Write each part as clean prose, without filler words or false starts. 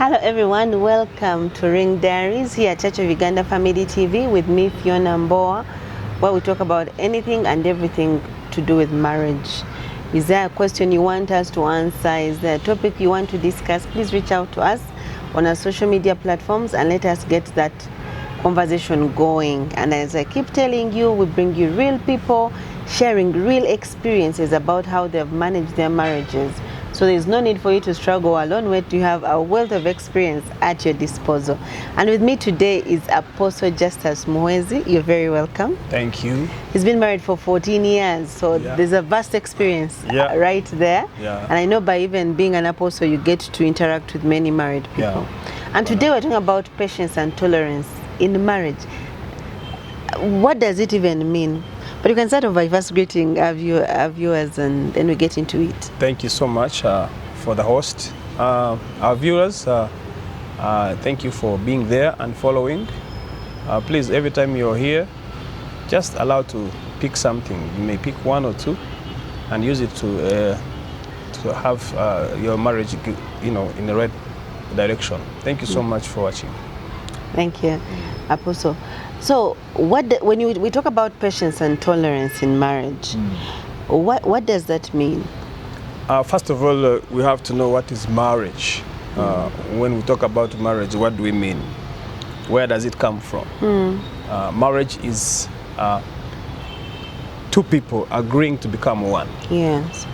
Hello everyone, welcome to Ring Diaries here at COU Family TV with me, Phiona Mbowa, where we talk about anything and everything to do with marriage. Is there a question you want us to answer? Is there a topic you want to discuss? Please reach out to us on our social media platforms and let us get that conversation going. And as I keep telling you, we bring you real people sharing real experiences about how they've managed their marriages. So there's no need for you to struggle alone, where you have a wealth of experience at your disposal. And with me today is Apostle Justus Muhwezi. You're very welcome. Thank you. He's been married for 14 years, so there's a vast experience right there. And I know by even being an apostle, you get to interact with many married people. And today we're talking about patience and tolerance in marriage. What does it even mean? But you can start off by first greeting our viewers and then we get into it. Thank you so much for the host. Our viewers, thank you for being there and following. Please, every time you're here, just allow to pick something. You may pick one or two and use it to have your marriage, in the right direction. Thank you so much for watching. Thank you, Apostle. So, when we talk about patience and tolerance in marriage, what does that mean? First of all, we have to know what is marriage. When we talk about marriage, what do we mean? Where does it come from? Marriage is two people agreeing to become one. Yes.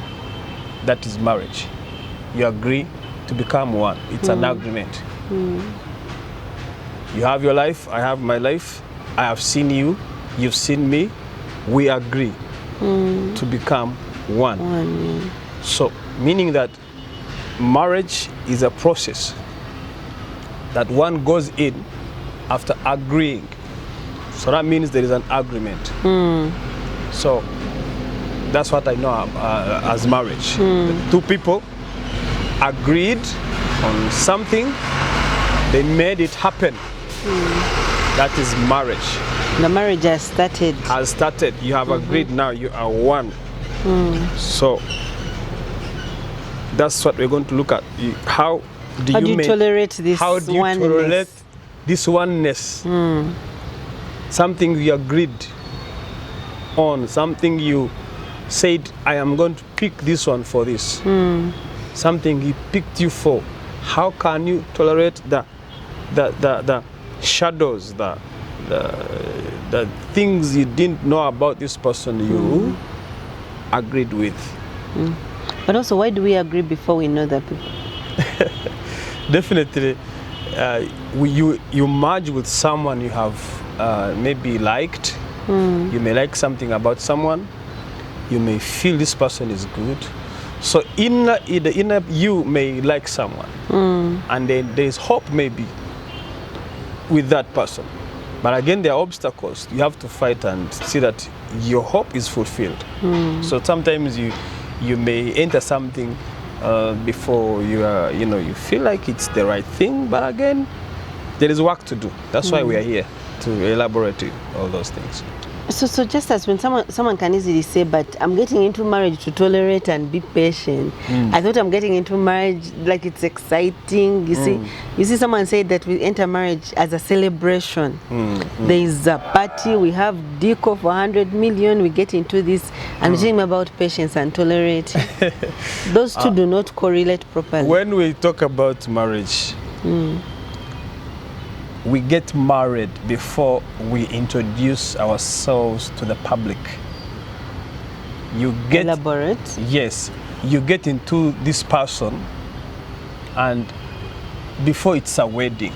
That is marriage. You agree to become one. It's an agreement. You have your life, I have my life. I have seen you, you've seen me. We agree to become one. So, meaning that marriage is a process that one goes in after agreeing. So that means there is an agreement. So that's what I know as marriage. The two people agreed on something, they made it happen. That is marriage. The marriage has started. Has started. You have agreed now. You are one. So that's what we're going to look at. How do you tolerate this? How do you tolerate this oneness? Something you agreed on. Something you said, I am going to pick this one for this. Something he picked you for. How can you tolerate the shadows, the things you didn't know about this person you agreed with? But also, why do we agree before we know the people? Definitely, you merge with someone you have maybe liked. You may like something about someone. You may feel this person is good. So the inner you may like someone, and then there is hope maybe with that person. But again, there are obstacles. You have to fight and see that your hope is fulfilled. So sometimes you may enter something before you feel like it's the right thing, but again, there is work to do. That's why we are here, to elaborate all those things. So just as when someone can easily say, but I'm getting into marriage to tolerate and be patient. I thought I'm getting into marriage like it's exciting. You see someone say that we enter marriage as a celebration. There is a party, we have deco for 100 million, we get into this. I'm talking about patience and tolerating. Those two do not correlate properly. When we talk about marriage, we get married before we introduce ourselves to the public. You get elaborate. Yes, you get into this person, and before it's a wedding.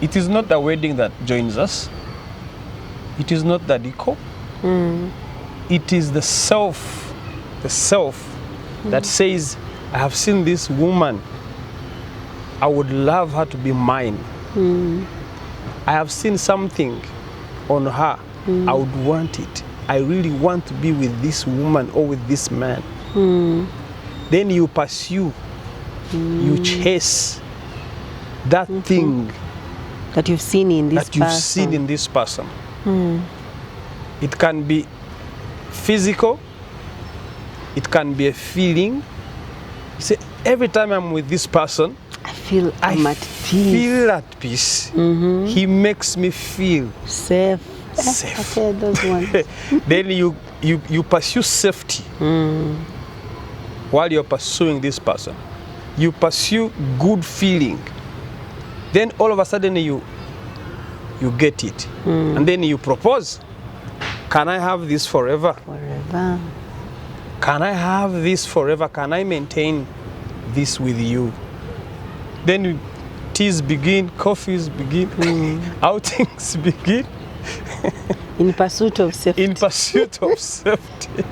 It is not the wedding that joins us. It is not the deco. It is the self that says, I have seen this woman. I would love her to be mine. I have seen something on her. I would want it. I really want to be with this woman or with this man. Then you pursue, you chase that thing that you've seen in this person. It can be physical, it can be a feeling. You say, every time I'm with this person, I feel I'm at peace. Feel at peace. He makes me feel Safe. safe. Okay, those ones. Then you pursue safety while you're pursuing this person. You pursue good feeling. Then all of a sudden you get it. And then you propose. Can I have this forever? Forever. Can I have this forever? Can I maintain this with you? Then teas begin, coffees begin, outings begin. In pursuit of safety. In pursuit of safety.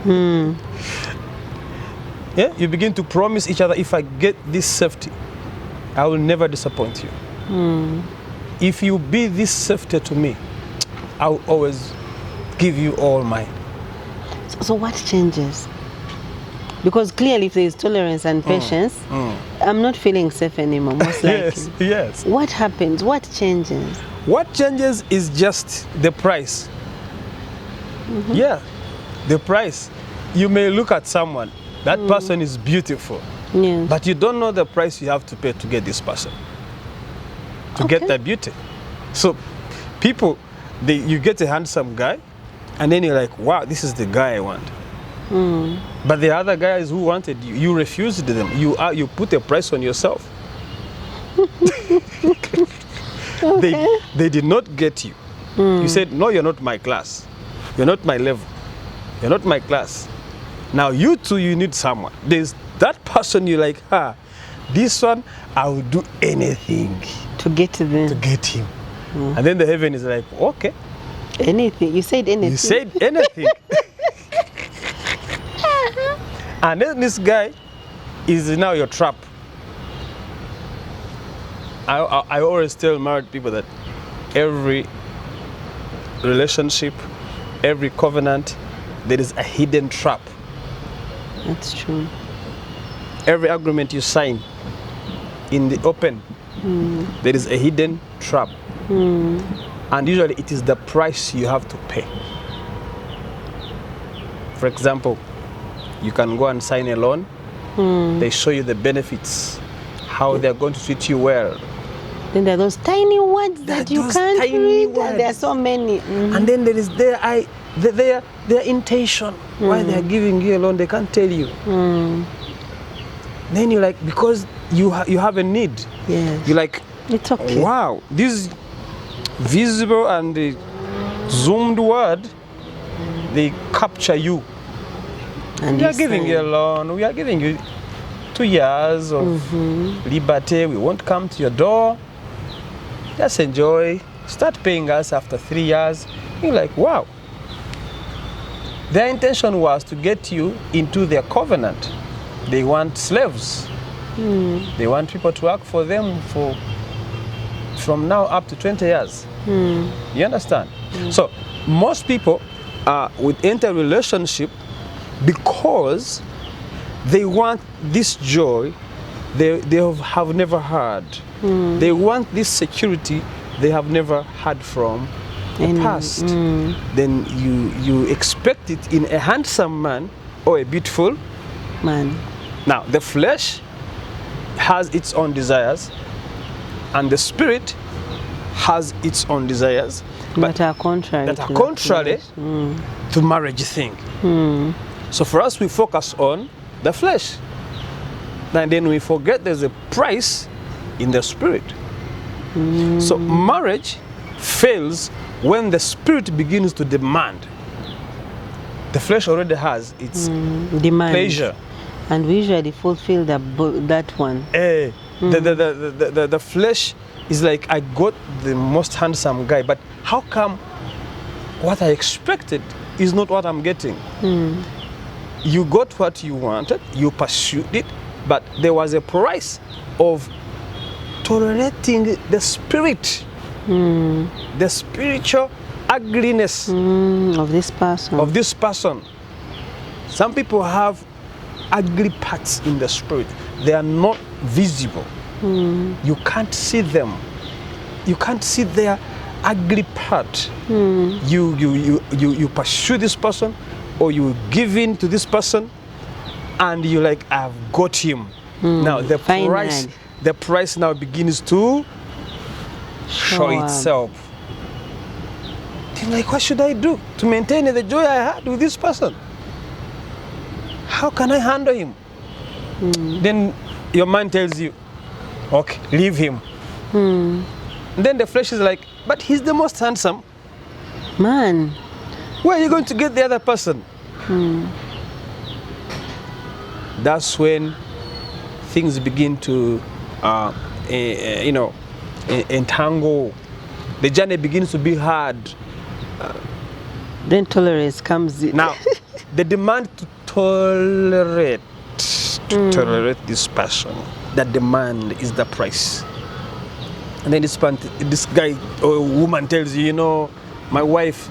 Yeah, you begin to promise each other, if I get this safety, I will never disappoint you. If you be this safety to me, I will always give you all mine. So what changes? Because clearly if there is tolerance and patience, I'm not feeling safe anymore, most likely. Yes. What happens? What changes? What changes is just the price. Yeah, the price. You may look at someone, that person is beautiful, Yes. but you don't know the price you have to pay to get this person, to get that beauty. So people, you get a handsome guy, and then you're like, wow, this is the guy I want. But the other guys who wanted you, you refused them. You put a price on yourself. They did not get you. You said, no, you're not my class. You're not my level. You're not my class. Now you two, you need someone. There's that person you like, this one, I will do anything To get to them. to get him. And then the heaven is like, okay. Anything. You said anything. You said anything. And then this guy is now your trap. I always tell married people that every relationship, every covenant, there is a hidden trap. That's true. Every agreement you sign in the open, there is a hidden trap. And usually it is the price you have to pay. For example, you can go and sign a loan. They show you the benefits, how they're going to treat you well. Then there are those tiny words that you those can't tiny read. words. And there are so many. And then there is their intention, why they are giving you a loan, they can't tell you. Then you're like, because you have a need. Yes. You're like, It's okay. wow, this visible and the zoomed word, they capture you. And We are you giving sign. you a loan, we are giving you 2 years of liberty, we won't come to your door. Just enjoy, start paying us after 3 years. You're like, wow. Their intention was to get you into their covenant. They want slaves. They want people to work for them from now up to 20 years. You understand? So most people would enter a relationship because they want this joy they have never had. They want this security they have never had from the past. Then you expect it in a handsome man or a beautiful Man. Now, the flesh has its own desires, and the spirit has its own desires, But are contrary. that are to contrary to marriage thing. So for us, we focus on the flesh. And then we forget there's a price in the spirit. So marriage fails when the spirit begins to demand. The flesh already has its Demand. pleasure. And we usually fulfill that one. The flesh is like, I got the most handsome guy, but how come what I expected is not what I'm getting? You got what you wanted, you pursued it, but there was a price of tolerating the spirit, the spiritual ugliness Of this person. of this person. Some people have ugly parts in the spirit. They are not visible. You can't see them. You can't see their ugly part. You pursue this person, or you give in to this person, and you're like, I've got him. Now the Finally. price, the price now begins to show up. itself. Then like, what should I do to maintain the joy I had with this person? How can I handle him? Then your mind tells you, okay, leave him. And then the flesh is like, but he's the most handsome. Man. Where are you going to get the other person? That's when things begin to, entangle. The journey begins to be hard. Then tolerance comes in. Now, the demand to tolerate this person, that demand is the price. And then this guy or woman tells you, you know, my wife,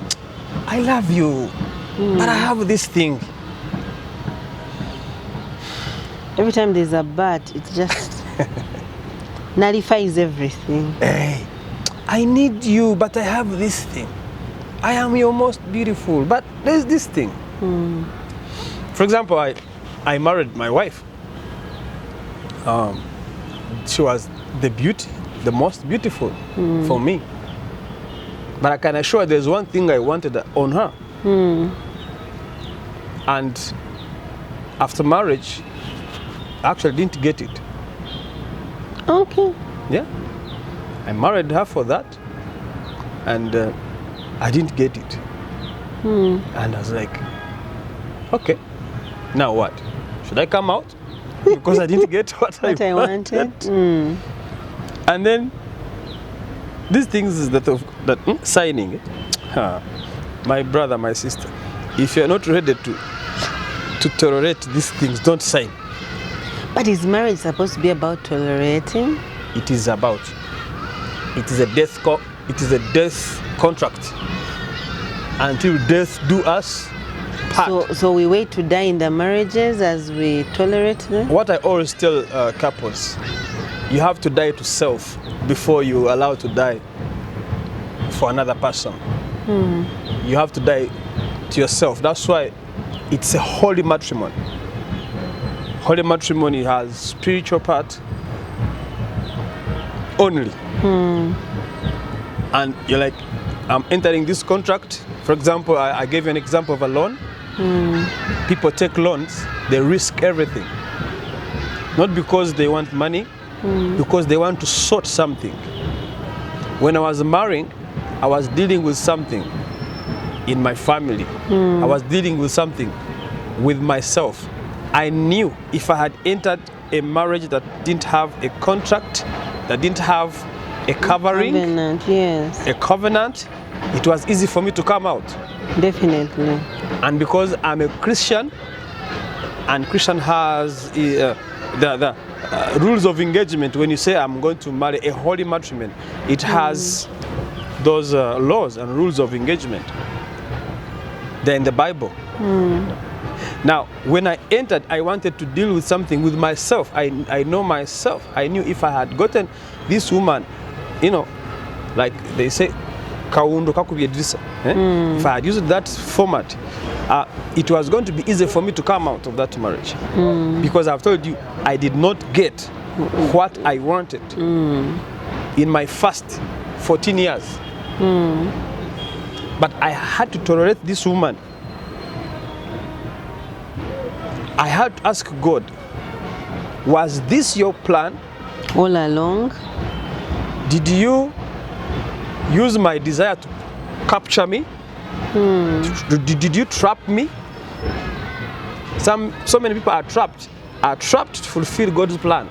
I love you, but I have this thing. Every time there's a but, it just nullifies everything. Hey, I need you, but I have this thing. I am your most beautiful, but there's this thing. For example, I married my wife. She was the most beautiful for me. But I can assure there's one thing I wanted on her. And after marriage, I actually didn't get it. Okay. Yeah. I married her for that. And I didn't get it. And I was like, okay, now what? Should I come out? Because I didn't get what I wanted. And then these things that signing, my brother, my sister, if you're not ready to tolerate these things, don't sign. But is marriage supposed to be about tolerating? It is about. It is a death contract. Until death do us part. So we wait to die in the marriages as we tolerate them? What I always tell couples, you have to die to self before you allow to die for another person. You have to die to yourself. That's why it's a holy matrimony. Holy matrimony has spiritual part only. And you're like, I'm entering this contract. For example, I gave you an example of a loan. People take loans, they risk everything. Not because they want money, because they want to sort something. When I was marrying, I was dealing with something in my family. I was dealing with something with myself. I knew if I had entered a marriage that didn't have a contract, that didn't have a covering, a covenant, it was easy for me to come out. Definitely. And because I'm a Christian, and Christian has the rules of engagement, when you say I'm going to marry a holy matrimony, it has those laws and rules of engagement. They're in the Bible. Now, when I entered, I wanted to deal with something with myself. I know myself. I knew if I had gotten this woman, you know, like they say, if I had used that format, it was going to be easy for me to come out of that marriage. Because I've told you, I did not get what I wanted in my first 14 years. But I had to tolerate this woman. I had to ask God, was this your plan? All along? Did you use my desire to capture me? Did you trap me? So many people are trapped to fulfill God's plan.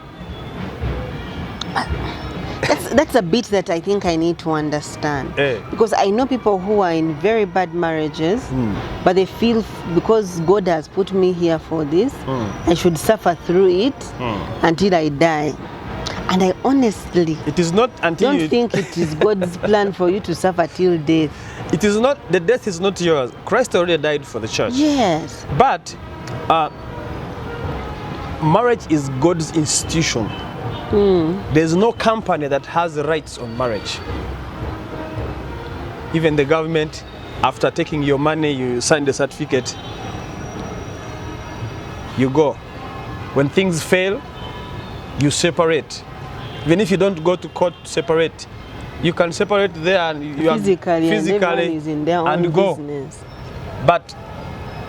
That's a bit that I think I need to understand. Because I know people who are in very bad marriages, but they feel because God has put me here for this, I should suffer through it until I die. And I honestly don't think it is God's plan for you to suffer till death. It is not, the death is not yours. Christ already died for the church. Yes. But marriage is God's institution. There's no company that has the rights on marriage. Even the government, after taking your money, you sign the certificate, you go. When things fail, you separate. Even if you don't go to court to separate, you can separate there and you physically are physically and everyone is in their own and go. business. But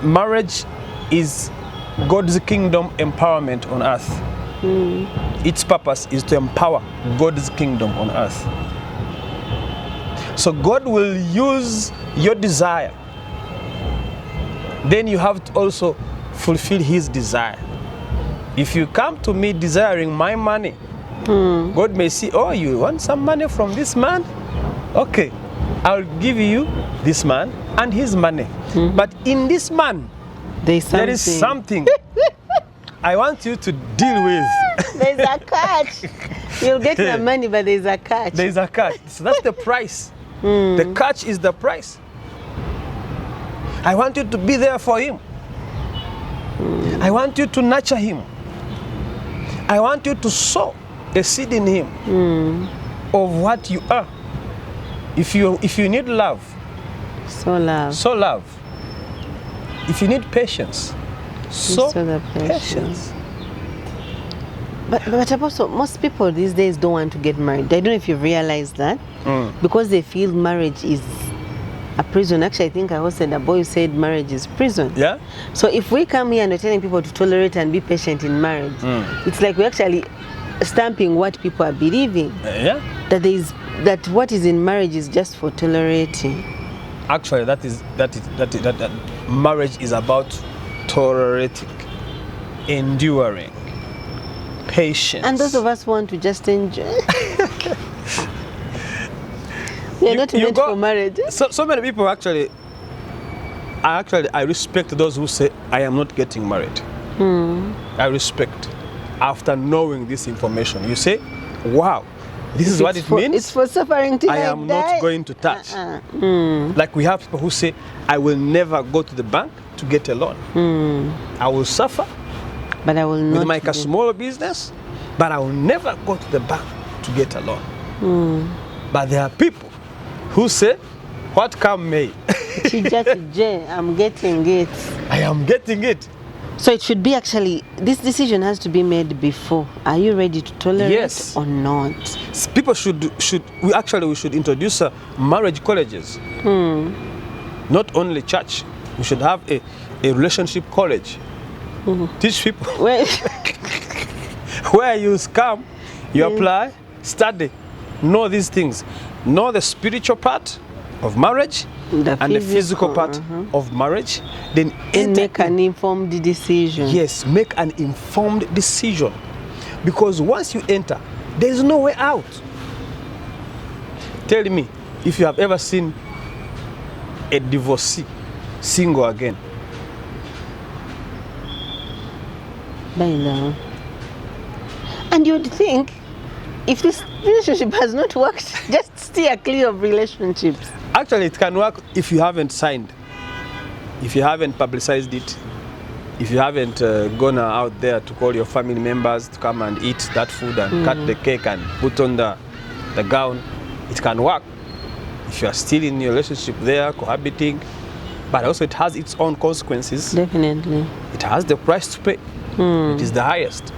marriage is God's kingdom empowerment on earth. Its purpose is to empower God's kingdom on earth. So God will use your desire. Then you have to also fulfill His desire. If you come to me desiring my money, God may see, oh, you want some money from this man? Okay, I'll give you this man and his money. But in this man, there is something I want you to deal with. There's a catch. You'll get the money, but there's a catch. There's a catch. So that's the price. The catch is the price. I want you to be there for him. I want you to nurture him. I want you to sow a seed in him of what you are. If you need love, so love. If you need patience, so the patience. But also, most people these days don't want to get married. I don't know if you've realized that. Because they feel marriage is a prison. Actually, I think I hosted a boy who said marriage is prison. Yeah. So if we come here and we're telling people to tolerate and be patient in marriage, it's like we're actually stamping what people are believing. That what is in marriage is just for tolerating. Actually, that marriage is about tolerating, enduring, patience. And those of us want to just enjoy. We are not meant for marriage. So many people actually, I respect those who say, I am not getting married. I respect. After knowing this information, you say, wow, this is what it means. It's for suffering till I am not going to touch. Like we have people who say, I will never go to the bank to get a loan. I will suffer, but I will not with my small business, but I will never go to the bank to get a loan. But there are people who say, what come may. I'm getting it. I am getting it. So it should be actually, this decision has to be made before. Are you ready to tolerate or not? People should we should introduce marriage colleges. Not only church. We should have a relationship college. Teach people where you come, you apply, study, know these things. Know the spiritual part of marriage and the physical part of marriage. Then make an informed decision. Yes, make an informed decision. Because once you enter, there is no way out. Tell me if you have ever seen a divorcee single again. By now. And you'd think, if this relationship has not worked, just steer clear of relationships. Actually, it can work if you haven't signed, if you haven't publicized it, if you haven't gone out there to call your family members to come and eat that food and cut the cake and put on the gown. It can work if you are still in your relationship there, cohabiting. But also it has its own consequences. Definitely. It has the price to pay. It is the highest.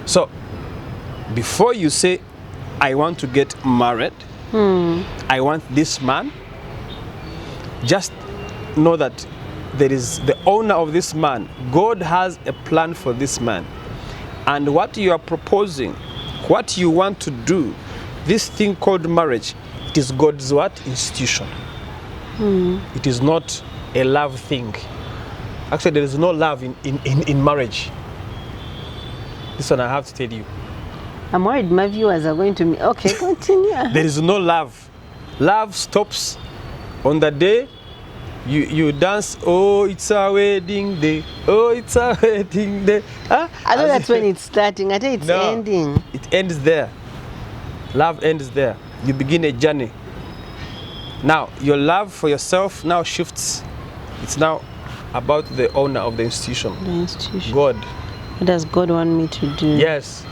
So, before you say, I want to get married, I want this man, just know that there is the owner of this man. God has a plan for this man. And what you are proposing, what you want to do, this thing called marriage, it is God's what? Institution. It is not a love thing. Actually, there is no love in marriage. This one I have to tell you. I'm worried my viewers are going to me. Okay, continue. There is no love. Love stops on the day you dance. Oh, it's a wedding day. Oh, it's a wedding day. Huh? I know that's when it's starting. I think it's ending. It ends there. Love ends there. You begin a journey. Now, your love for yourself now shifts. It's now about the owner of the institution. The institution. God. What does God want me to do? Yes.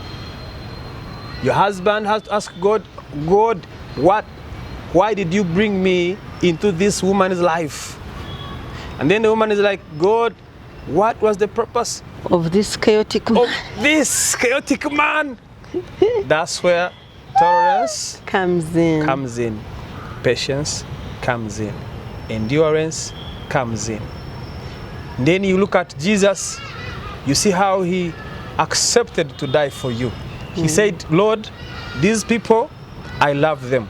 Your husband has to ask God, God, why did you bring me into this woman's life? And then the woman is like, God, what was the purpose of this chaotic man. Of this chaotic man. That's where tolerance comes in. Patience comes in. Endurance comes in. And then you look at Jesus, you see how he accepted to die for you. He said, Lord, these people, I love them.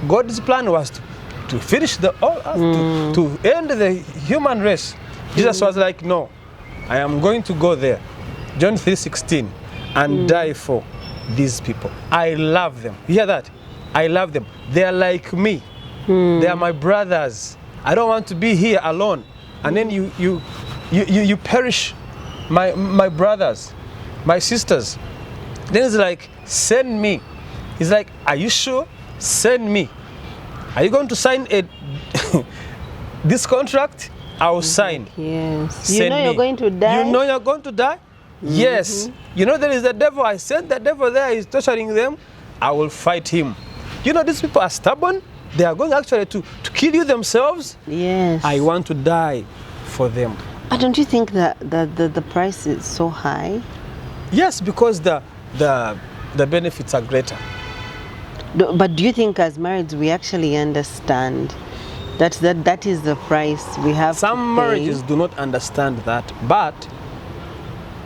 God's plan was to finish to end the human race. Jesus was like, no, I am going to go there. John 3:16, and die for these people. I love them. You hear that? I love them. They are like me. They are my brothers. I don't want to be here alone. And then you perish my brothers, my sisters. Then it's like, send me. He's like, are you sure? Send me. Are you going to sign this contract? I will sign. Yes. Send you know you're me. going to die? You know you're going to die? Yes. You know there is the devil. I sent the devil there. He's torturing them. I will fight him. You know these people are stubborn. They are going actually to kill you themselves. Yes. I want to die for them. But don't you think that the price is so high? Yes, because the benefits are greater. But do you think as marrieds we actually understand that is the price we have Some to pay? marriages do not understand that, but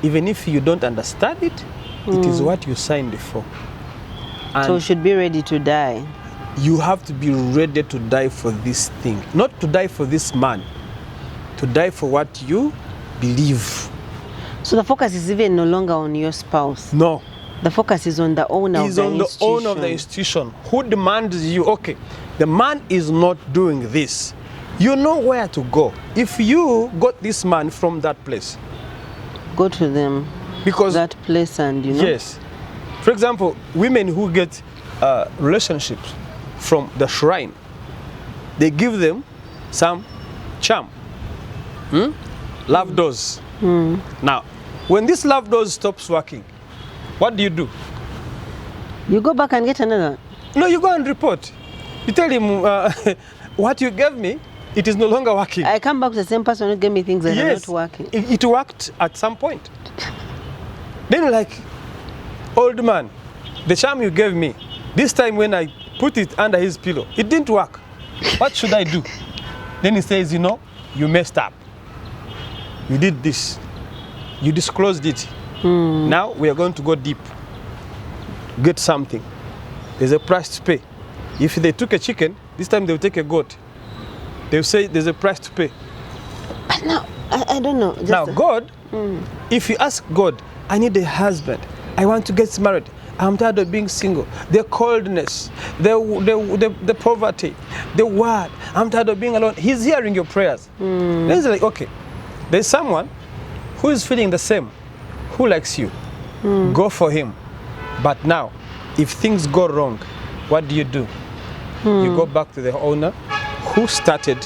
even if you don't understand it, it is what you signed for. And So we should be ready to die. you have to be ready to die for this thing. Not to die for this man, to die for what you believe. So the focus is even no longer on your spouse. No. The focus is on the owner of Is the on the institution. owner of the institution who demands you, okay, the man is not doing this. You know where to go. If you got this man from that place, Go to them, because that place, and you know. yes, for example, women who get relationships from the shrine, they give them some charm, love dose. Now, when this love dose stops working, what do? You go back and get another. No, you go and report. You tell him what you gave me, it is no longer working. I come back to the same person who gave me things that are not working. It worked at some point. Then you're like, old man, the charm you gave me, this time when I put it under his pillow, it didn't work. What should I do? Then he says, you know, you messed up. You did this. You disclosed it. Now we are going to go deep. Get something. There's a price to pay. If they took a chicken, this time they'll take a goat. They'll say there's a price to pay. But now, I don't know. Just Now God, if you ask God, I need a husband, I want to get married, I'm tired of being single, the coldness, the poverty, the word, I'm tired of being alone. He's hearing your prayers. Then he's like, okay, there's someone who is feeling the same, who likes you. Go for him. But now, if things go wrong, what do? You go back to the owner who started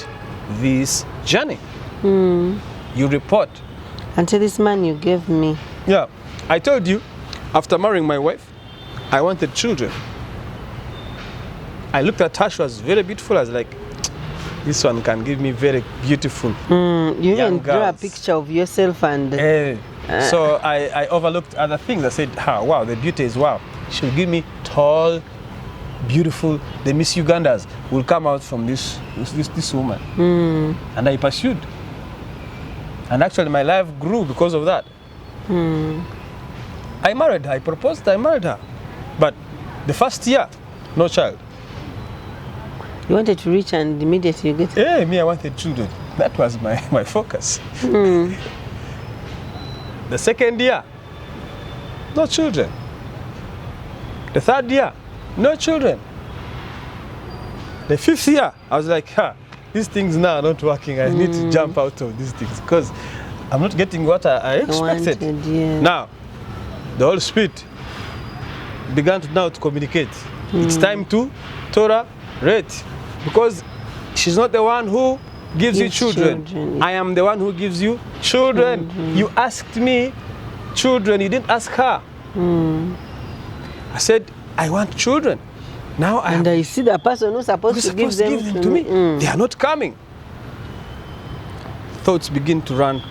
this journey. You report. Until this man you gave me. Yeah, I told you, after marrying my wife, I wanted children. I looked at her, she was very beautiful. I was like, this one can give me very beautiful You young even drew a girls. picture of yourself and... So I overlooked other things. I said, wow, the beauty is wow. She'll give me tall, beautiful, the Miss Ugandas will come out from this woman. And I pursued. And actually my life grew because of that. I married her, I proposed, I married her. But the first year, no child. You wanted to reach and immediately you get... Yeah, me, I wanted children. That was my focus. The second year, no children. The third year, no children. The fifth year, I was like, these things now are not working. I need to jump out of these things because I'm not getting what I expected. Now, the Holy Spirit began to communicate. It's time to tolerate, because she's not the one who gives you children. I am the one who gives you children. You asked me children, you didn't ask her. I said, I want children. Now I see the person who's supposed to give them to me. They are not coming. Thoughts begin to run,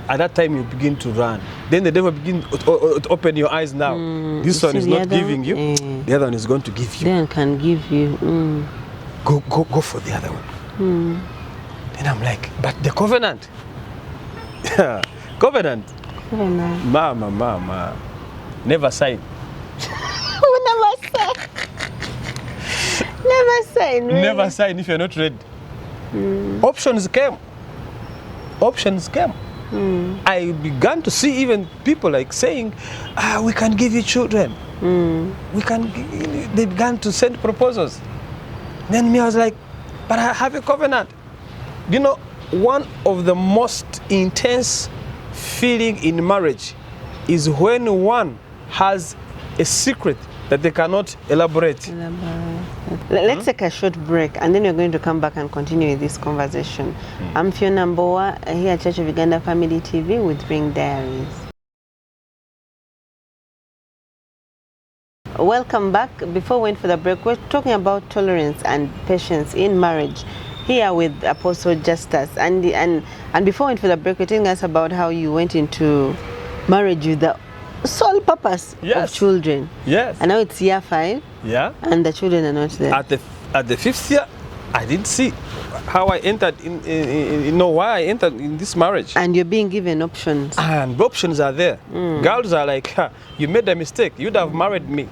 at that time you begin to run. Then the devil begins to open your eyes now. This one is not giving you. The other one is going to give you. Then can give you. Go for the other one. Then I'm like, but the covenant. Covenant. Mama. Never sign. Never sign. Never sign. Really? Never sign if you're not ready. Options came. I began to see even people like saying, we can give you children. They began to send proposals. Then me, I was like, but I have a covenant. You know, one of the most intense feeling in marriage is when one has a secret that they cannot elaborate. Let's take a short break and then we're going to come back and continue with this conversation. I'm Phiona Mbowa here at Church of Uganda Family TV with Ring Diaries. Welcome back. Before we went for the break, we're talking about tolerance and patience in marriage here with Apostle Justus. And before we went for the break, we're telling us about how you went into marriage with the sole purpose of children. Yes. And now it's year 5. Yeah. And the children are not there. At the 5th year, I didn't see how I entered why I entered in this marriage. And you're being given options. And options are there. Girls are like, you made a mistake. You'd have married me.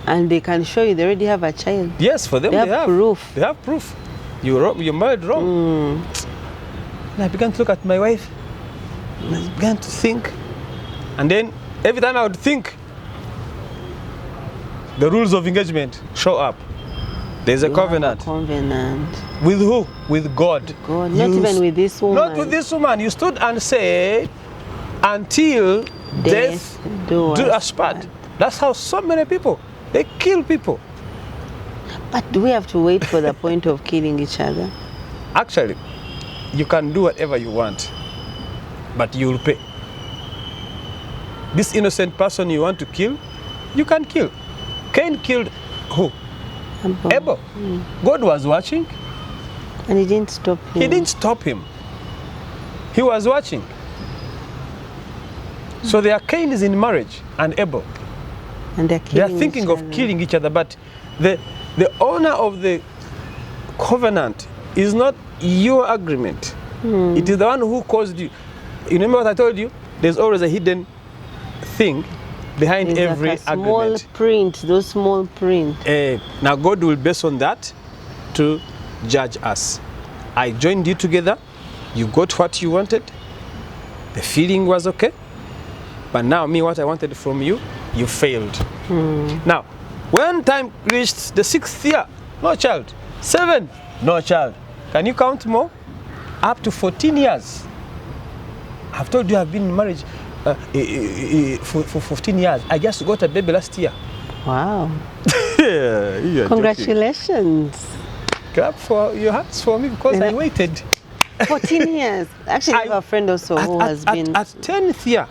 And they can show you they already have a child. Yes, for them they have proof. They have proof. You married wrong. And I began to look at my wife. And I began to think. And then every time I would think, the rules of engagement show up. There's a covenant. With who? With God. God. Not even with this woman. Not with this woman. You stood and said, until death do us part. That's how so many people, they kill people. But do we have to wait for the point of killing each other? Actually, you can do whatever you want, but you will pay. This innocent person you want to kill, you can kill. Cain killed who? Abel. God was watching. And he didn't stop him. He didn't stop him. He was watching. So there are Cains in marriage and Abel. And they are thinking of killing each other, but the owner of the covenant is not your agreement. It is the one who caused you. You remember what I told you? There's always a hidden thing behind every like a agreement. Small print, those small print. Now God will base on that to judge us. I joined you together. You got what you wanted. The feeling was okay. But now me, what I wanted from you, you failed. Now, when time reached the 6th year, no child. 7, no child. Can you count more? Up to 14 years. I've told you I've been in marriage for 15 years. I just got a baby last year. Wow. Joking. Congratulations. Clap for your hands for me because I waited. 14 years. Actually, I have a friend also who has been... At 10th year,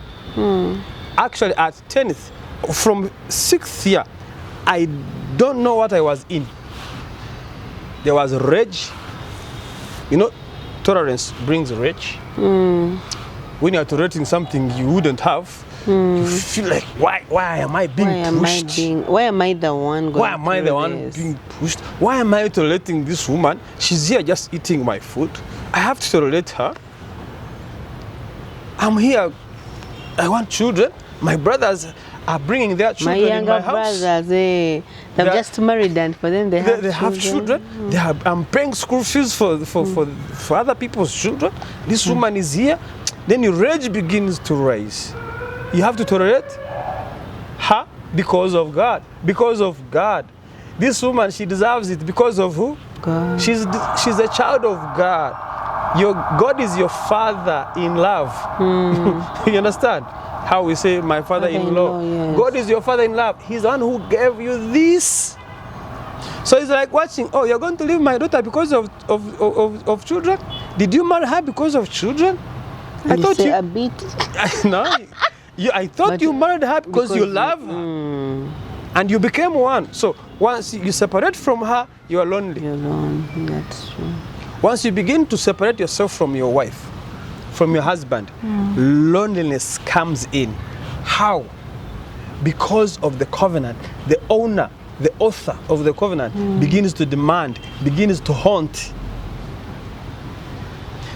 actually at 10th, from 6th year, I don't know what I was in. There was rage. You know, tolerance brings rage. When you're tolerating something you wouldn't have, you feel like, why am I being pushed? Why am I the one going Why am I the one being pushed? Why am I tolerating this woman? She's here just eating my food. I have to tolerate her. I'm here. I want children. My brothers are bringing their children in my house. My younger brothers, they've just married and for them they have children. I'm paying school fees for other people's children. This woman is here. Then your rage begins to rise. You have to tolerate her because of God. Because of God. This woman, she deserves it because of who? God. She's a child of God. God is your father in love. You understand? How we say my father-in-law. Yes. God is your father in love. He's the one who gave you this. So it's like watching, oh, you're going to leave my daughter because of children? Did you marry her because of children? I thought you a bit. No, I thought you married her because you love her. And you became one. So once you separate from her, you are lonely. You're alone. That's true. Once you begin to separate yourself from your wife, from your husband, loneliness comes in. How? Because of the covenant. The owner, the author of the covenant begins to demand, begins to haunt.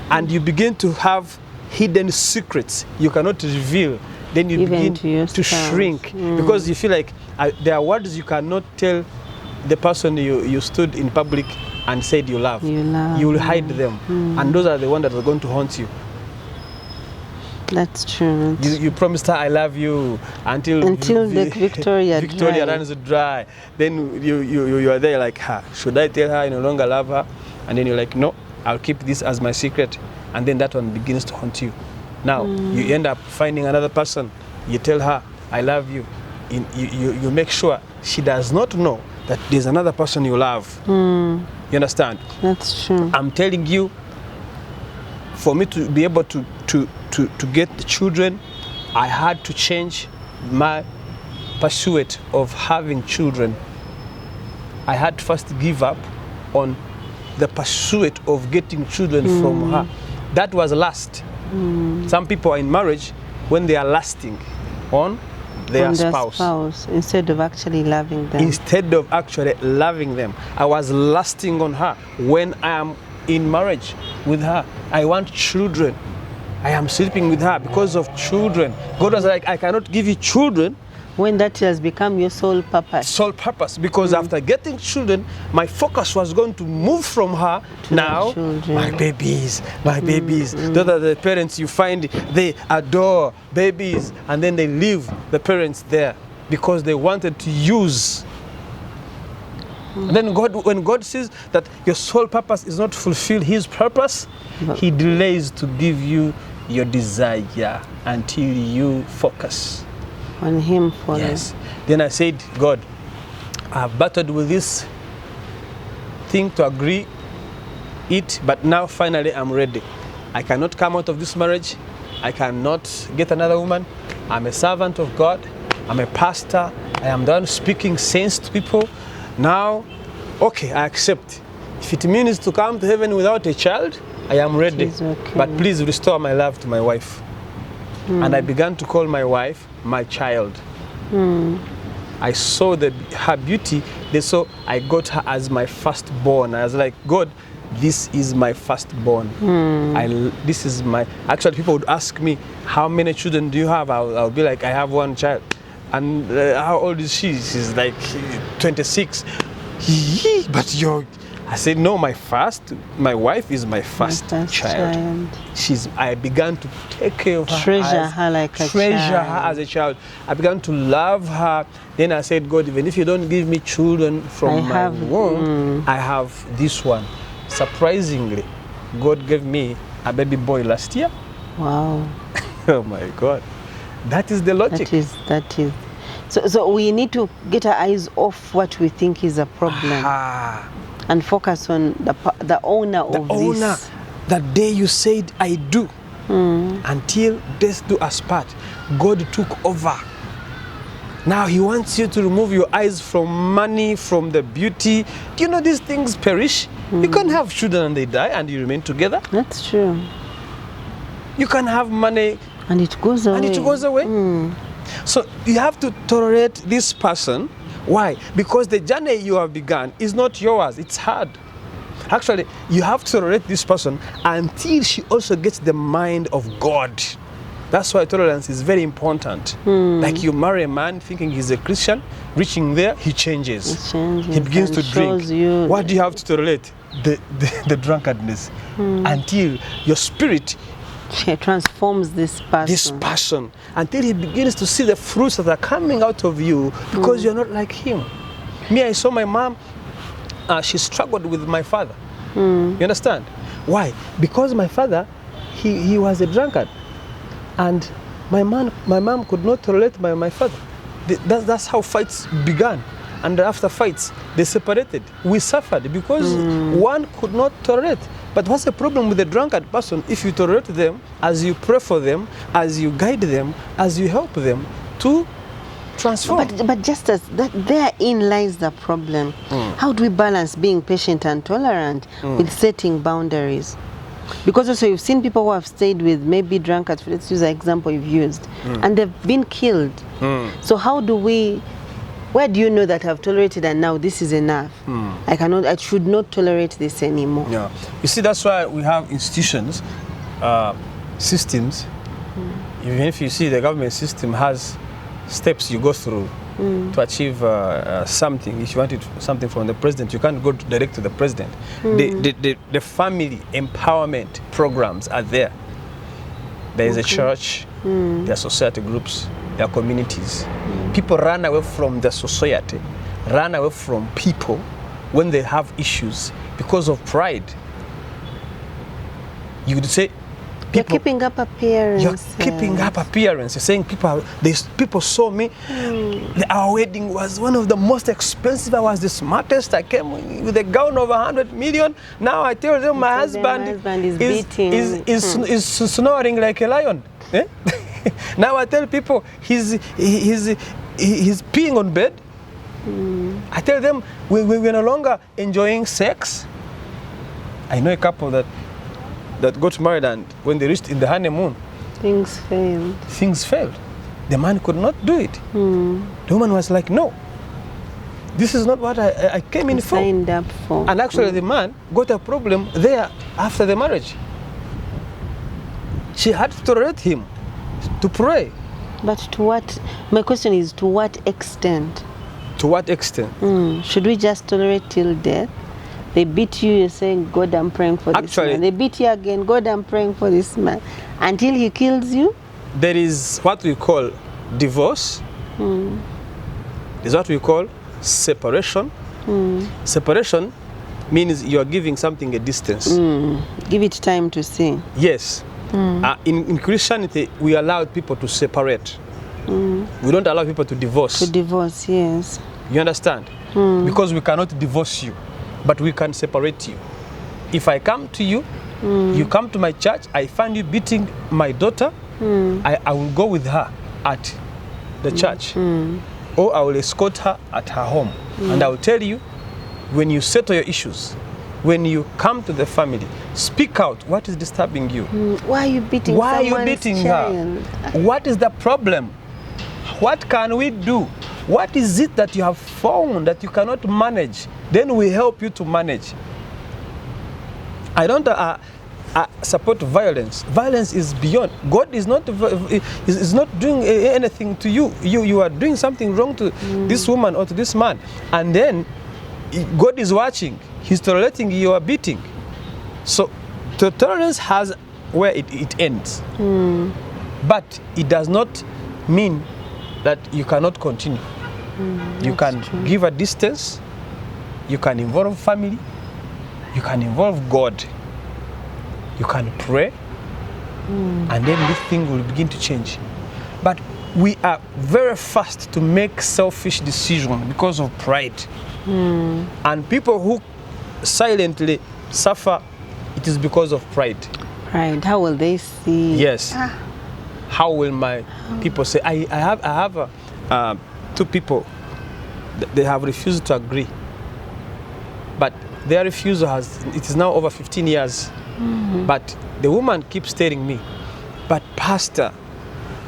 And you begin to have hidden secrets you cannot reveal. Then you Even begin to shrink because you feel like there are words you cannot tell the person you stood in public and said you love. You will hide them. And those are the ones that are going to haunt you. That's true. You promised her I love you until the Victoria runs dry. Then you are there like, should I tell her I no longer love her? And then you're like, no, I'll keep this as my secret. And then that one begins to haunt you. Now you end up finding another person. You tell her I love you. You make sure she does not know that there's another person you love. You understand? That's true. I'm telling you, for me to be able to get the children, I had to change my pursuit of having children. I had to first give up on the pursuit of getting children from her. That was lust. Some people are in marriage when they are lusting on their spouse instead of actually loving them. Instead of actually loving them. I was lusting on her when I am in marriage with her. I want children. I am sleeping with her because of children. God was like, I cannot give you children. When that has become your sole purpose. Sole purpose, because after getting children, my focus was going to move from her to now. My babies, my babies. Those are the parents you find, they adore babies, and then they leave the parents there because they wanted to use. Then when God sees that your sole purpose is not to fulfill His purpose, He delays to give you your desire until you focus on Him for Yes. Then I said, God, I've battled with this thing to agree it, but now finally I'm ready. I cannot come out of this marriage. I cannot get another woman. I'm a servant of God. I'm a pastor. I am done speaking sense to people. Now, okay, I accept. If it means to come to heaven without a child, I am ready. Okay. But please restore my love to my wife. And I began to call my wife my child. I saw her beauty. So I got her as my firstborn. I was like, God, this is my firstborn. This is my. Actually, people would ask me, how many children do you have? I'll be like, I have one child. And how old is she? She's like 26. But you're. I said, no, my wife is my first child. I began to take care of her. Treasure her as a child. I began to love her. Then I said, God, even if you don't give me children from my womb, I have this one. Surprisingly, God gave me a baby boy last year. Wow. Oh my God. That is the logic. That is. So we need to get our eyes off what we think is a problem. And focus on the owner of this. That day you said, I do. Until death do us part. God took over. Now He wants you to remove your eyes from money, from the beauty. Do you know these things perish? You can't have children and they die and you remain together. That's true. You can have money and it goes away. So you have to tolerate this person. Why? Because the journey you have begun is not yours. It's hard. Actually, you have to tolerate this person until she also gets the mind of God. That's why tolerance is very important. Like you marry a man thinking he's a Christian, reaching there, he changes. He begins to drink. What do you have to tolerate? The drunkardness. Until your spirit transforms this person. Until he begins to see the fruits that are coming out of you because you're not like him. Me, I saw my mom, she struggled with my father. You understand? Why? Because my father, he was a drunkard. And my mom could not tolerate my father. That's how fights began. And after fights, they separated. We suffered because one could not tolerate. But what's the problem with a drunkard person? If you tolerate them, as you pray for them, as you guide them, as you help them to transform. But just as therein lies the problem. How do we balance being patient and tolerant with setting boundaries? Because also you've seen people who have stayed with maybe drunkards, let's use the example you've used, and they've been killed. So where do you know that I've tolerated and now this is enough? I should not tolerate this anymore. Yeah. You see, that's why we have institutions, systems. Even if you see the government system has steps you go through to achieve something. If you wanted something from the president, you can't go direct to the president. The family empowerment programs are there. There is a church, there are society groups, there are communities. People run away from the society, run away from people when they have issues because of pride. You would say, you're keeping up appearance. You're keeping up appearance. You're saying people saw me. Our wedding was one of the most expensive. I was the smartest. I came with a gown of 100 million. Now I tell them my husband is beating. Is snoring like a lion. Eh? Now I tell people he's peeing on bed. I tell them we're no longer enjoying sex. I know a couple that got married, and when they reached in the honeymoon, things failed. The man could not do it. The woman was like, no, this is not what I came in for. Signed up for. And actually the man got a problem there after the marriage. She had to tolerate him to pray. But to what? My question is, to what extent? To what extent? Should we just tolerate till death? They beat you, you're saying, God, I'm praying for this man. They beat you again, God, I'm praying for this man. Until he kills you? There is what we call divorce. There's what we call separation. Separation means you are giving something a distance. Give it time to see. Yes. In Christianity, we allow people to separate. We don't allow people to divorce. To divorce, yes. You understand? Because we cannot divorce you, but we can separate you. If I come to you, you come to my church, I find you beating my daughter, I will go with her at the church. Or I will escort her at her home. And I will tell you, when you settle your issues, when you come to the family, speak out. What is disturbing you? Why are you beating Why are you beating child? her? What is the problem? What can we do? What is it that you have found that you cannot manage? Then we help you to manage. I don't support violence. Violence is beyond. God is not doing anything to you. You are doing something wrong to this woman or to this man. And then God is watching. He's tolerating your beating. So the tolerance has where it ends. But it does not mean that you cannot continue. You can give a distance. You can involve family. You can involve God. You can pray. And then this thing will begin to change. But we are very fast to make selfish decisions because of pride. And people who silently suffer, it is because of pride. Pride. How will they see? Yes. How will my people say? I have two people. They have refused to agree. But their refusal it is now over 15 years. But the woman keeps telling me, but Pastor,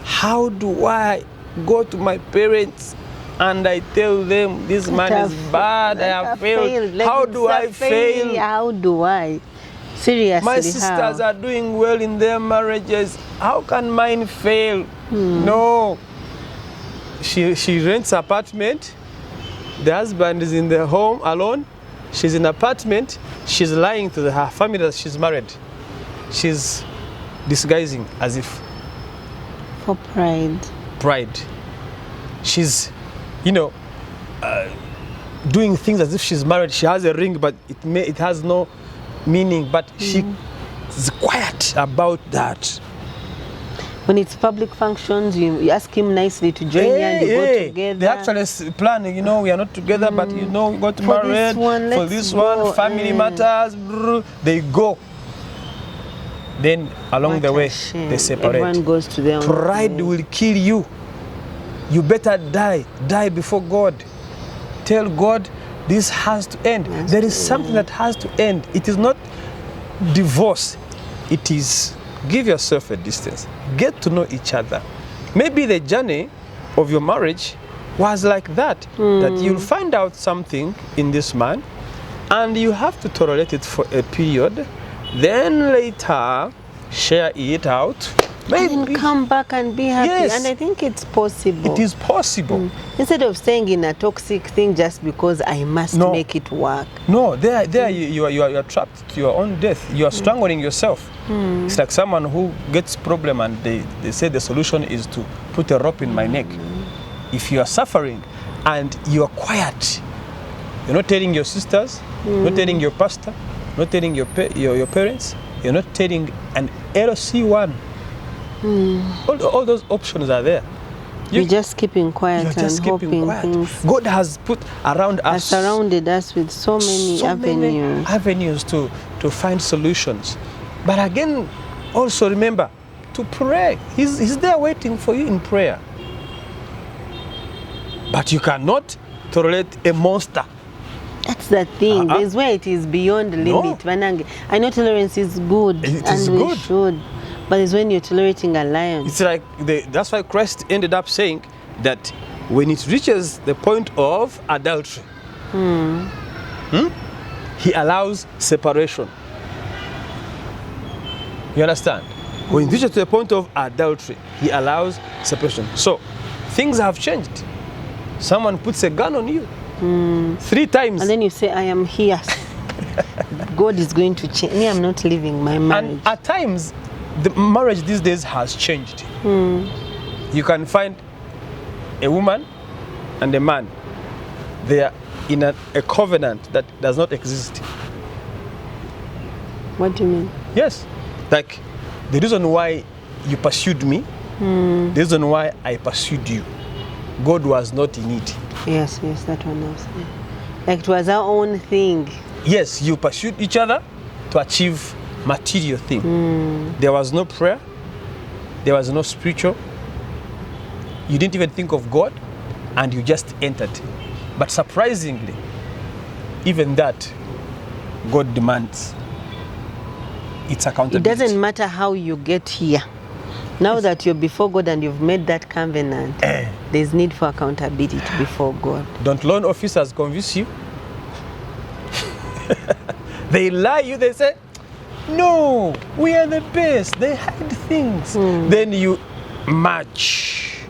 how do I go to my parents and I tell them this man is bad, I have failed. How do I fail? How do I? Seriously, my sisters are doing well in their marriages. How can mine fail? No. She rents an apartment. The husband is in the home alone. She's in an apartment. She's lying to her family that she's married. She's disguising as if. For pride. Pride. She's, doing things as if she's married. She has a ring, but it has no meaning. But she is quiet about that. When it's public functions, you ask him nicely to join you and you go together. They actually plan, we are not together, but we got married. For this one, family matters, they go. Then along the way, they separate. Everyone goes to their own Pride will kill you. You better die before God. Tell God this has to end. There is something that has to end. It is not divorce. it is give yourself a distance. Get to know each other. Maybe the journey of your marriage was like that, that you'll find out something in this man and you have to tolerate it for a period, then later share it out. Maybe And come back and be happy. Yes. And I think it's possible. it is possible. Instead of staying in a toxic thing just because I must No. make it work. No, there you are trapped to your own death. You are strangling yourself. It's like someone who gets problem and they say the solution is to put a rope in my neck. If you are suffering and you are quiet, you're not telling your sisters, not telling your pastor, not telling your parents, you're not telling an LC1. All those options are there. You're just keeping quiet You're and just keeping hoping quiet. things God has put around has us surrounded us with so many avenues to find solutions. But again, also remember to pray. He's there waiting for you in prayer. But you cannot tolerate a monster. That's the thing. Uh-uh. There's where it is beyond No. limit. Vanange. I know tolerance is good It and is we good. should. But it's when you're tolerating a lion. It's like that's why Christ ended up saying that when it reaches the point of adultery, he allows separation. You understand? When it reaches to the point of adultery, he allows separation. So things have changed. Someone puts a gun on you 3 times. And then you say, I am here. God is going to change. Me, I'm not leaving my marriage. And at times, the marriage these days has changed. You can find a woman and a man. They are in a covenant that does not exist. What do you mean? Yes. Like the reason why you pursued me, the reason why I pursued you, God was not in it. Yes, that one else. Yeah. Like it was our own thing. Yes, you pursued each other to achieve material thing. There was no prayer. There was no spiritual. You didn't even think of God, and you just entered. But surprisingly, even that, God demands. It's It accountability. doesn't matter how you get here. Now that you're before God and you've made that covenant, there's need for accountability before God. Don't loan officers convince you? They lie you, they say, no, we are the best. They hide things. Then you match.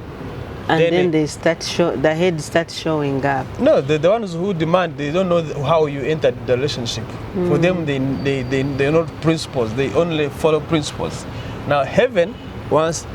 And Then then they start the head starts showing up. No, the ones who demand, they don't know how you entered the relationship. For them, they're not principles. They only follow principles. Now, heaven once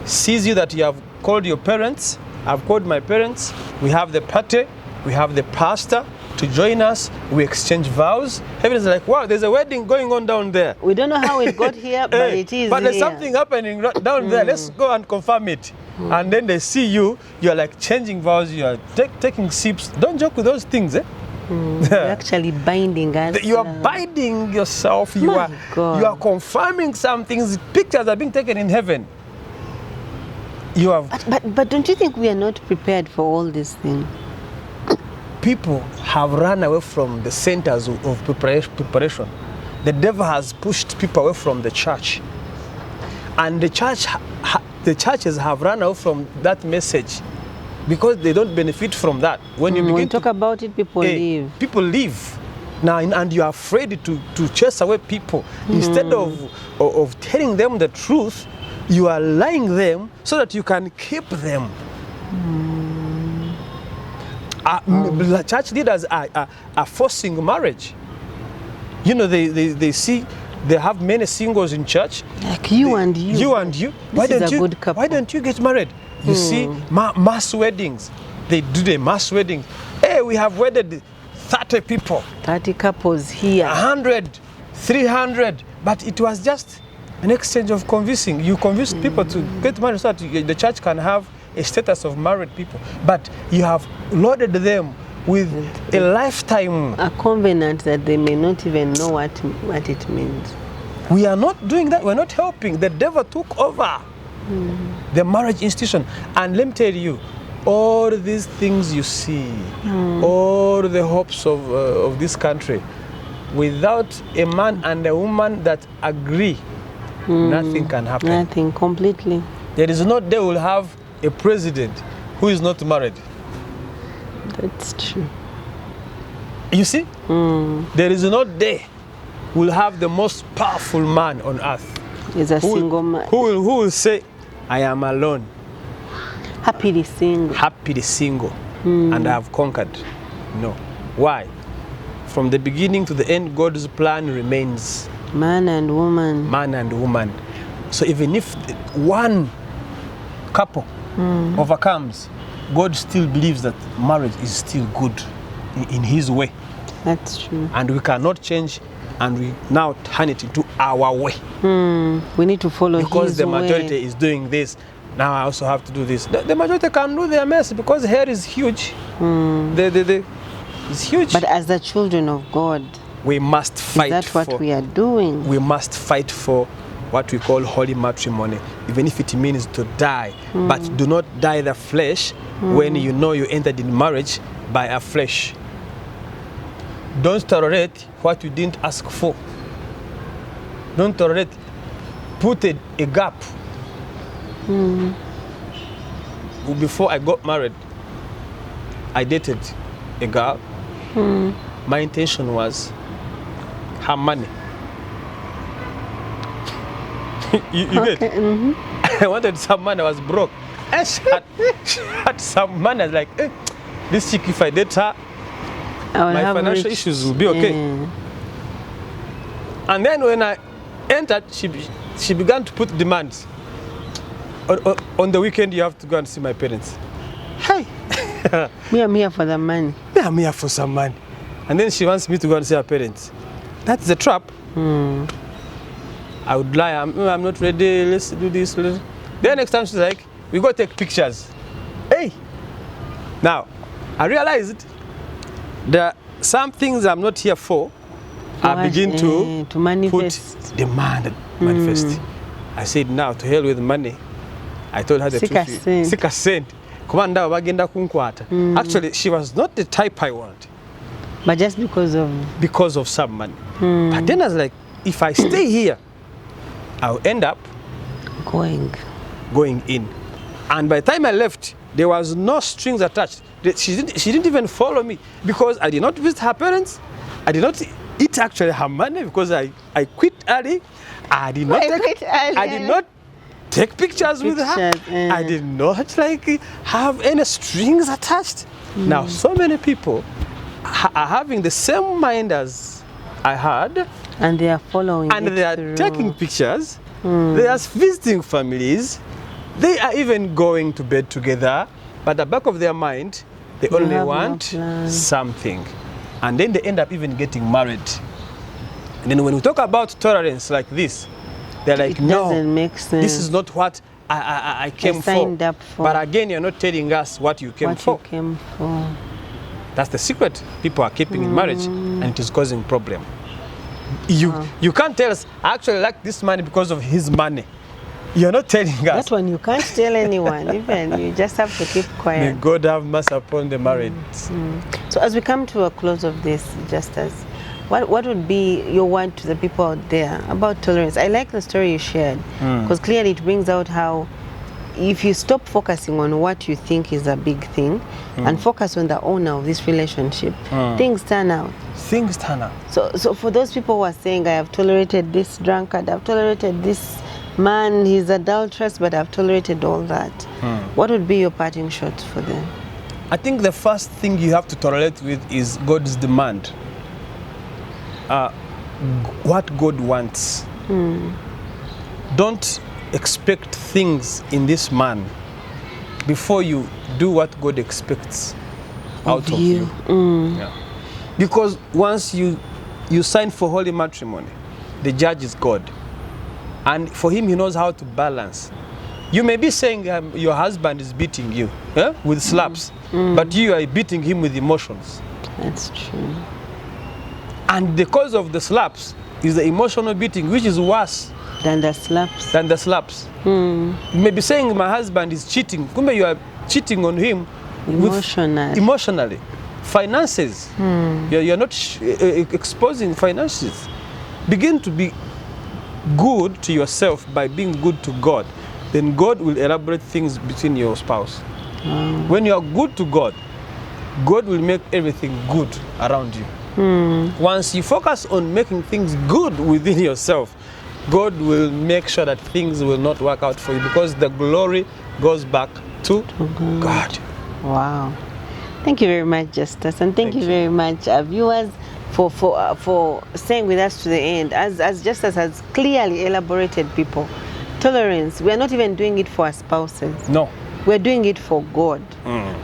sees you that you have called your parents, I've called my parents, we have the party, we have the pastor to join us, we exchange vows. Heaven is like, wow, there's a wedding going on down there. We don't know how it got here, but it is But there's here. something happening down there. Let's go and confirm it. And then they see you, you're like changing vows, you're taking sips. Don't joke with those things, eh? You're actually binding us. You are binding yourself. You My God. are confirming some things. Pictures are being taken in heaven. You have But don't you think we are not prepared for all these things? people have run away from the centers of preparation. The devil has pushed people away from the church, and the churches have run away from that message because they don't benefit from that. When you When begin we talk about it, people leave. People leave now, and you are afraid to chase away people. Instead of telling them the truth, you are lying them so that you can keep them. Church leaders are forcing marriage. You know, they see they have many singles in church. Like you and you. You and you. This is a good couple. Why don't you get married? You see, mass weddings. They do the mass weddings. Hey, we have wedded 30 people. 30 couples here. 100, 300. But it was just an exchange of convincing. You convince people to get married so that the church can have a status of married people. But you have loaded them with a lifetime. A covenant that they may not even know what it means. We are not doing that. We're not helping. The devil took over the marriage institution. And let me tell you, all these things you see, all the hopes of this country, without a man and a woman that agree nothing can happen. Nothing, completely. There is no day we'll have a president who is not married. That's true. You see? There is no day we'll have the most powerful man on earth. He's a single man. Who will say, I am alone. Happily single. Happily single. And I have conquered. No. Why? From the beginning to the end, God's plan remains. Man and woman. Man and woman. So even if one couple overcomes, God still believes that marriage is still good in his way. That's true. And we cannot change, and we now turn it into our way. We need to follow his way. Because the majority is doing this, now I also have to do this. The majority can do their mess because hair is huge. It's huge. But as the children of God, we must fight that's what we are doing. We must fight for what we call holy matrimony, even if it means to die. But do not die the flesh when you know you entered in marriage by a flesh. Don't tolerate what you didn't ask for. Don't tolerate. Put a gap. Before I got married, I dated a girl. My intention was her money. you Okay. get? I wanted some money. I was broke. And she had some money. I was like, this chick, if I date her, my financial issues will be okay. And then when I entered, she began to put demands. On the weekend, you have to go and see my parents. Hey! I'm here for the money. I'm here for some money. And then she wants me to go and see her parents. That's a trap. I would lie, I'm not ready, let's do this. Then next time she's like, we go take pictures. Hey! Now, I realized that some things I'm not here for, I begin to manifest. Put demand, manifest. I said, now, to hell with money. I told her the truth. Sika sent. Actually, she was not the type I want. But just because of some money. But then I was like, if I stay here, I'll end up going in. And by the time I left, there was no strings attached. She didn't even follow me because I did not visit her parents. I did not eat actually her money because I quit early. I did not take pictures with her. I did not have any strings attached. Now so many people are having the same mind as I had. And they are following and they are taking pictures. They are visiting families. They are even going to bed together. But at the back of their mind, they only want something. And then they end up even getting married. And then when we talk about tolerance like this, they're like, no, doesn't make sense. This is not what I came for. But again, you're not telling us what you came for. That's the secret people are keeping in marriage, and it is causing problem. You can't tell us, I actually like this man because of his money. You're not telling us. That one you can't tell anyone, even. You just have to keep quiet. May God have mercy upon the married. So as we come to a close of this, Justus, what would be your word to the people out there about tolerance? I like the story you shared, because clearly it brings out how if you stop focusing on what you think is a big thing and focus on the owner of this relationship, things turn out. Things turn out. So for those people who are saying, I have tolerated this drunkard, I've tolerated this man, he's adulterous, but I've tolerated all that, what would be your parting shot for them? I think the first thing you have to tolerate with is God's demand. What God wants. Don't expect things in this man before you do what God expects out of you. Yeah. Because once you sign for holy matrimony, the judge is God. And for him, he knows how to balance. You may be saying your husband is beating you with slaps, but you are beating him with emotions. That's true. And the cause of the slaps is the emotional beating, which is worse than the slaps. You may be saying my husband is cheating. Kumbe you are cheating on him emotionally. Finances. You're not exposing finances. Begin to be good to yourself by being good to God, then God will elaborate things between your spouse. When you are good to God, God will make everything good around you. Once you focus on making things good within yourself, God will make sure that things will not work out for you, because the glory goes back to God. Wow. Thank you very much, Justus, and thank you very much, viewers, for staying with us to the end. As Justus has clearly elaborated, people, tolerance, we are not even doing it for our spouses. No. We're doing it for God.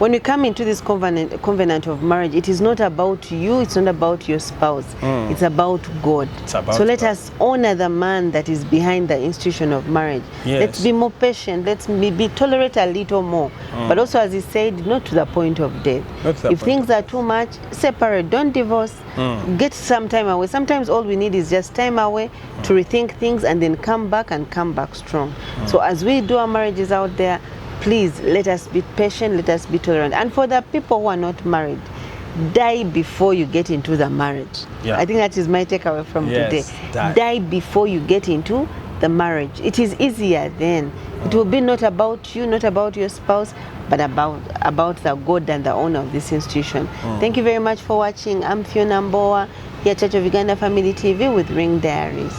When we come into this covenant of marriage, it is not about you, it's not about your spouse, it's about God. So let us honor the man that is behind the institution of marriage. Yes. Let's be more patient, let's be tolerate a little more. But also, as he said, not to the point of death. If things are too much, separate, don't divorce, get some time away. Sometimes all we need is just time away to rethink things and then come back strong. So as we do our marriages out there, please let us be patient, let us be tolerant. And for the people who are not married, die before you get into the marriage. I think that is my takeaway from today. Die before you get into the marriage. It is easier then. It will be not about you, not about your spouse, but about the God and the owner of this institution. Thank you very much for watching. I'm Phiona Mbowa, here at Church of Uganda Family TV with Ring Diaries.